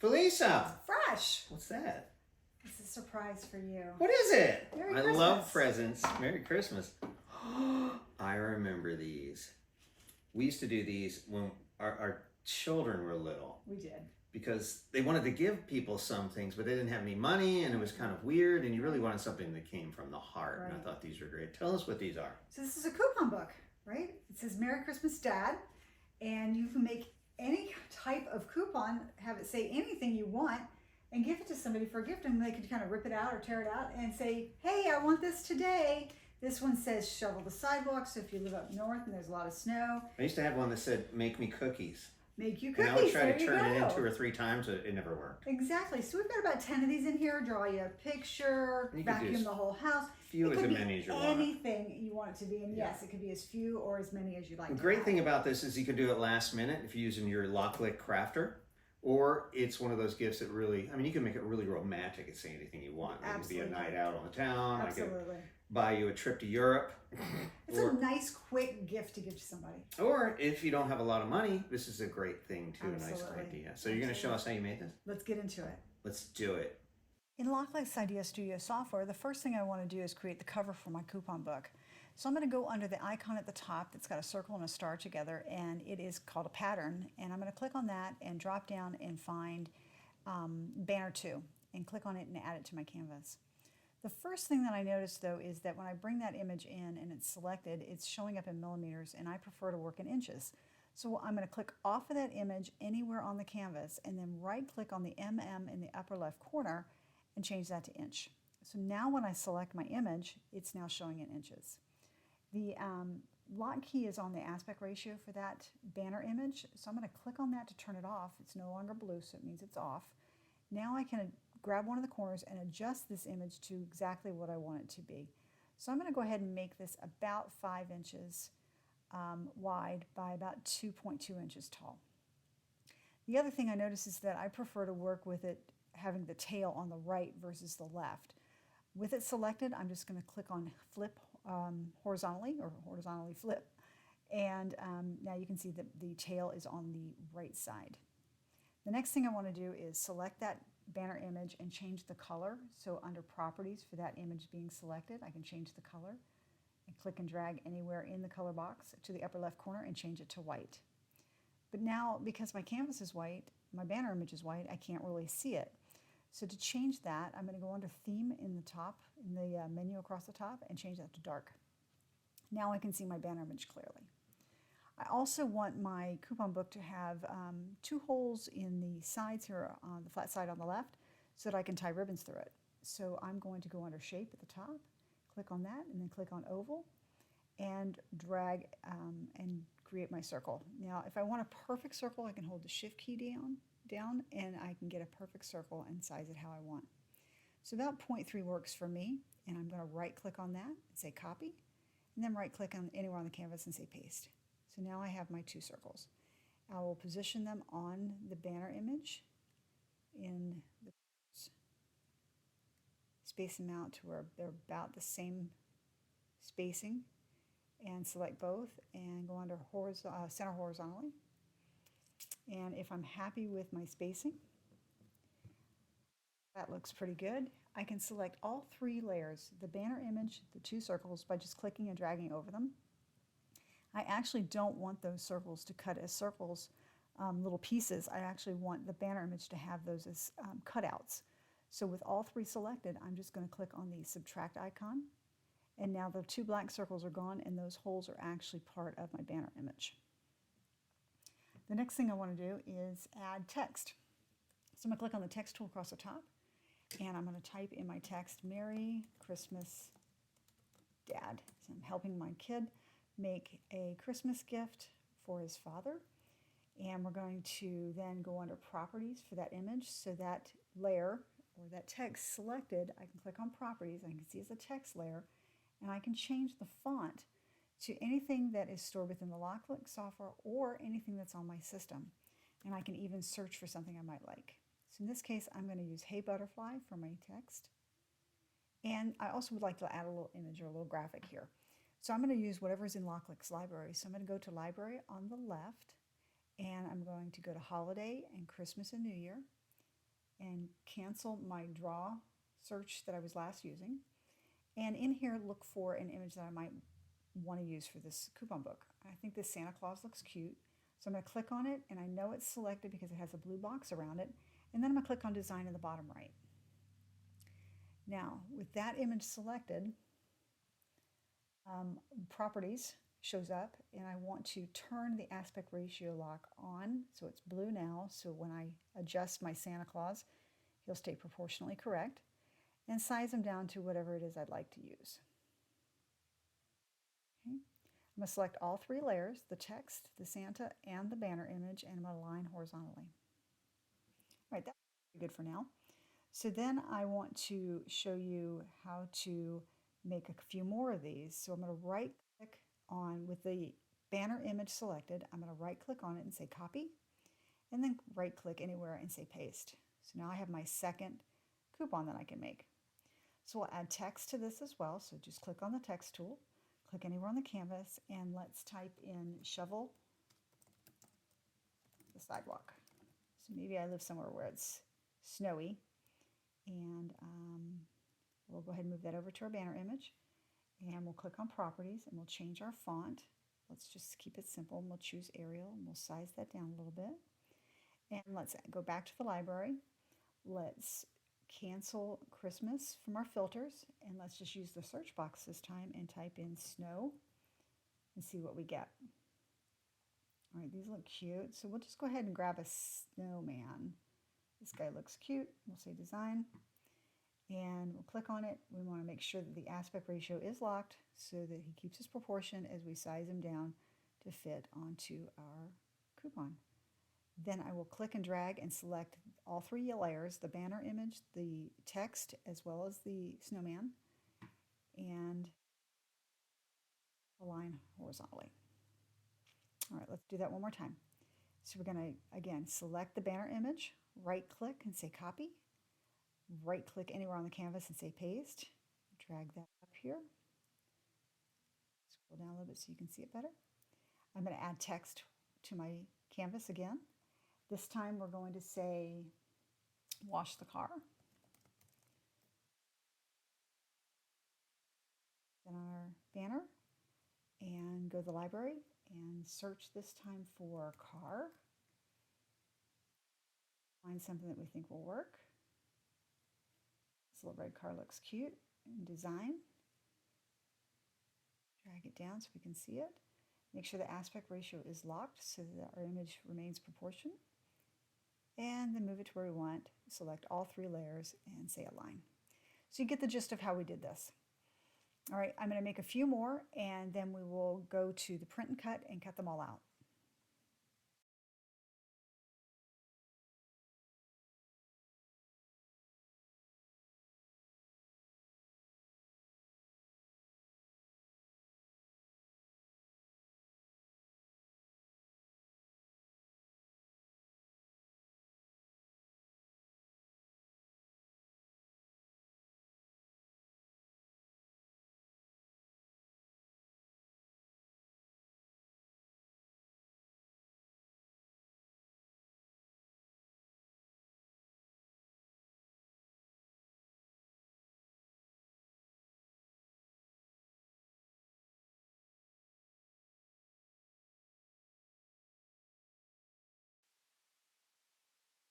Felisa! Fresh! What's that? It's a surprise for you. What is it? Merry I Christmas. love presents. Merry Christmas. I remember these. We used to do these when our children were little. We did. Because they wanted to give people some things, but they didn't have any money, and it was kind of weird, and you really wanted something that came from the heart. Right. And I thought these were great. Tell us what these are. So this is a coupon book, right? It says Merry Christmas, Dad. And you can make any type of coupon, have it say anything you want, and give it to somebody for a gift. And they could kind of rip it out or tear it out and say, hey, I want this today. This one says shovel the sidewalk. So if you live up north and there's a lot of snow. I used to have one that said, make me cookies. Make you cookies. And I would try there to turn it in go. 2 or 3 times, but it never worked. Exactly. So we've got about 10 of these in here. Draw you a picture, You could do vacuum the whole house. Few it as could be many as you want. anything you want it to be. And yes, it could be as few or as many as you like. The to great have. thing about this is you can do it last minute if you're using your LOKLiK crafter, or it's one of those gifts that really, I mean, you can make it really romantic and say anything you want. It could be a night out on the town. Absolutely. I could buy you a trip to Europe. It's a nice, quick gift to give to somebody. Or if you don't have a lot of money, this is a great thing too, Absolutely. a nice idea. So you're going to show us how you made this? Let's get into it. Let's do it. In LOKLiK's Idea Studio software, the first thing I want to do is create the cover for my coupon book. So I'm going to go under the icon at the top that's got a circle and a star together, and it is called a pattern. And I'm going to click on that and drop down and find Banner 2 and click on it and add it to my canvas. The first thing that I notice though is that when I bring that image in and it's selected, it's showing up in millimeters, and I prefer to work in inches. So I'm going to click off of that image anywhere on the canvas and then right click on the MM in the upper left corner and change that to inch. So now when I select my image, it's now showing in inches. The lock key is on the aspect ratio for that banner image, so I'm going to click on that to turn it off. It's no longer blue, so it means it's off. Now I can grab one of the corners and adjust this image to exactly what I want it to be. So I'm going to go ahead and make this about 5 inches wide by about 2.2 inches tall. The other thing I notice is that I prefer to work with it having the tail on the right versus the left. With it selected, I'm just going to click on flip horizontally, or horizontally flip, and now you can see that the tail is on the right side. The next thing I want to do is select that banner image and change the color. So under properties for that image being selected, I can change the color and click and drag anywhere in the color box to the upper left corner and change it to white. But now, because my canvas is white, my banner image is white, I can't really see it. So to change that, I'm going to go under theme in the top, in the menu across the top, and change that to dark. Now I can see my banner image clearly. I also want my coupon book to have 2 holes in the sides here, on the flat side on the left, so that I can tie ribbons through it. So I'm going to go under shape at the top, click on that, and then click on oval, and drag and create my circle. Now if I want a perfect circle, I can hold the shift key down and I can get a perfect circle and size it how I want. So about 0.3 works for me, and I'm going to right click on that and say copy, and then right click on anywhere on the canvas and say paste. So now I have my 2 circles. I will position them on the banner image in the space them out to where they're about the same spacing, and select both and go under center horizontally. And if I'm happy with my spacing, that looks pretty good, I can select all 3 layers, the banner image, the 2 circles, by just clicking and dragging over them. I actually don't want those circles to cut as circles, little pieces. I actually want the banner image to have those as cutouts. So with all 3 selected, I'm just going to click on the subtract icon, and now the 2 black circles are gone and those holes are actually part of my banner image. The next thing I want to do is add text. So I'm going to click on the text tool across the top, and I'm going to type in my text, Merry Christmas, Dad. So I'm helping my kid make a Christmas gift for his father, and we're going to then go under properties for that image. So that layer, or that text selected, I can click on properties, I can see it's a text layer, and I can change the font to anything that is stored within the LOKLiK software or anything that's on my system. And I can even search for something I might like. So in this case, I'm going to use Hey Butterfly for my text. And I also would like to add a little image or a little graphic here. So I'm going to use whatever's in LOKLiK's library. So I'm going to go to Library on the left, and I'm going to go to Holiday and Christmas and New Year. and cancel my draw search that I was last using. And in here, look for an image that I might want to use for this coupon book. I think this Santa Claus looks cute. So I'm going to click on it, and I know it's selected because it has a blue box around it. And then I'm going to click on Design in the bottom right. Now, with that image selected, Properties shows up, and I want to turn the aspect ratio lock on, so it's blue now, so when I adjust my Santa Claus, he'll stay proportionally correct, and size him down to whatever it is I'd like to use. Okay. I'm going to select all three layers, the text, the Santa, and the banner image, and I'm going to align horizontally. All right, that's good for now. So then I want to show you how to make a few more of these. So I'm going to right click on, with the banner image selected, I'm going to right click on it and say copy, and then right click anywhere and say paste. So now I have my second coupon that I can make. So we'll add text to this as well. So just click on the text tool, click anywhere on the canvas, and let's type in shovel the sidewalk. So maybe I live somewhere where it's snowy, and we'll go ahead and move that over to our banner image, and we'll click on properties, and we'll change our font. Let's just keep it simple, and we'll choose Arial, and we'll size that down a little bit. And let's go back to the library. Let's cancel Christmas from our filters, and let's just use the search box this time and type in snow and see what we get. All right, these look cute, so we'll just go ahead and grab a snowman. This guy looks cute. We'll say design, and we'll click on it. We want to make sure that the aspect ratio is locked so that he keeps his proportion as we size him down to fit onto our coupon. Then I will click and drag and select all three layers, the banner image, the text, as well as the snowman, and align horizontally. All right, let's do that one more time. So we're going to, again, select the banner image, right click and say copy, right click anywhere on the canvas and say paste, drag that up here, scroll down a little bit so you can see it better. I'm going to add text to my canvas again. This time we're going to say wash the car. Then on our banner, and go to the library and search this time for car. Find something that we think will work. This little red car looks cute. And design. Drag it down so we can see it. Make sure the aspect ratio is locked so that our image remains proportion. And then move it to where we want. Select all three layers and say align. So you get the gist of how we did this. All right, I'm going to make a few more, and then we will go to the print and cut them all out.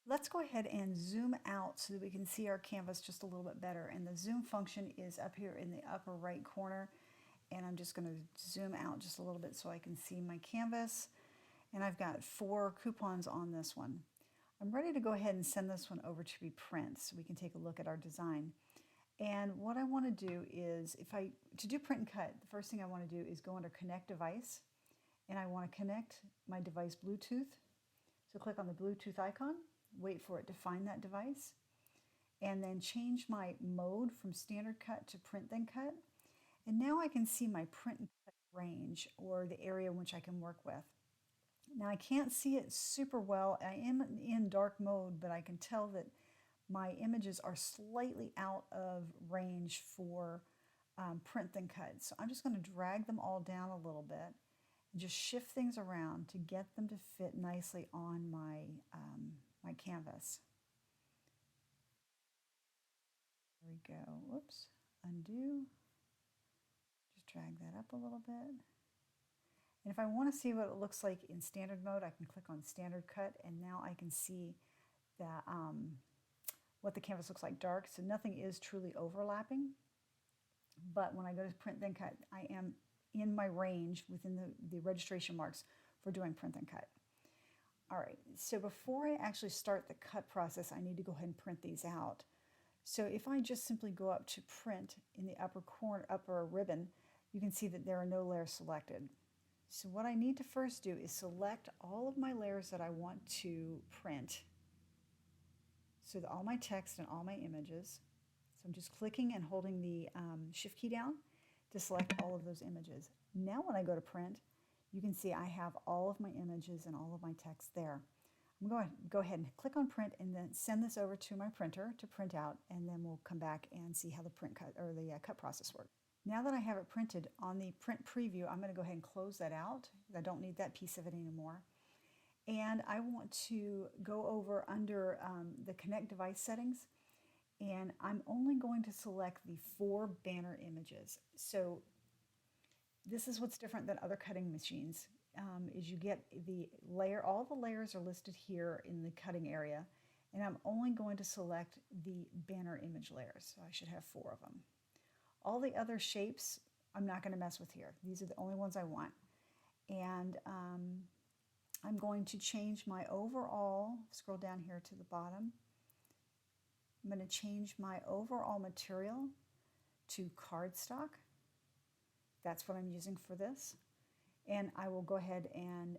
Let's go ahead and zoom out so that we can see our canvas just a little bit better. And the zoom function is up here in the upper right corner. And I'm just going to zoom out just a little bit so I can see my canvas. And I've got 4 coupons on this one. I'm ready to go ahead and send this one over to be print so we can take a look at our design. And what I want to do is, to do print and cut, the first thing I want to do is go under Connect Device, and I want to connect my device Bluetooth. So click on the Bluetooth icon, wait for it to find that device, and then change my mode from standard cut to print then cut. And now I can see my print and cut range, or the area in which I can work with. Now I can't see it super well. I am in dark mode, but I can tell that my images are slightly out of range for print then cut. So I'm just going to drag them all down a little bit and just shift things around to get them to fit nicely on my, my canvas. we go. Whoops, undo. Just drag that up a little bit. And if I want to see what it looks like in standard mode, I can click on standard cut, and now I can see that what the canvas looks like dark. So nothing is truly overlapping. But when I go to print then cut, I am in my range within the registration marks for doing print then cut. All right, so before I actually start the cut process, I need to go ahead and print these out. So if I just simply go up to print in the upper corner, upper ribbon, you can see that there are no layers selected. So what I need to first do is select all of my layers that I want to print. So all my text and all my images. So I'm just clicking and holding the shift key down to select all of those images. Now when I go to print, you can see I have all of my images and all of my text there. I'm going to go ahead and click on print and then send this over to my printer to print out, and then we'll come back and see how the print cut or the cut process works. Now that I have it printed on the print preview, I'm going to go ahead and close that out. I don't need that piece of it anymore. And I want to go over under the connect device settings, and I'm only going to select the 4 banner images. So this is what's different than other cutting machines, is you get the layer, all the layers are listed here in the cutting area, and I'm only going to select the banner image layers. So I should have 4 of them. All the other shapes I'm not going to mess with here. These are the only ones I want. And I'm going to change my overall, scroll down here to the bottom, I'm going to change my overall material to cardstock. That's what I'm using for this. And I will go ahead and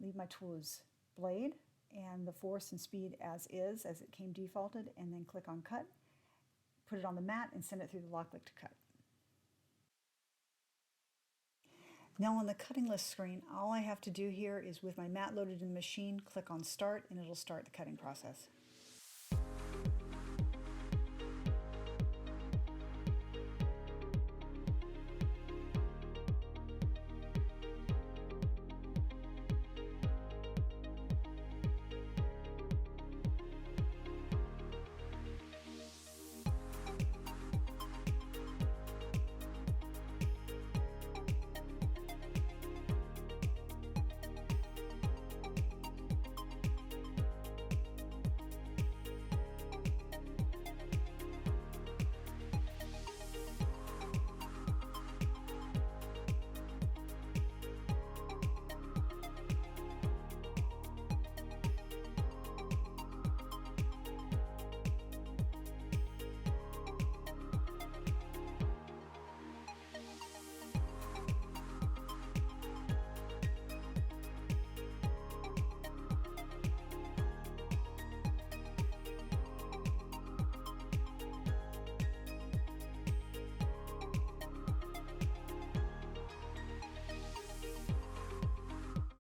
leave my tool as blade and the force and speed as is, as it came defaulted, and then click on cut, put it on the mat, and send it through the LOKLiK to cut. Now on the cutting list screen, all I have to do here is with my mat loaded in the machine, click on start, and it'll start the cutting process.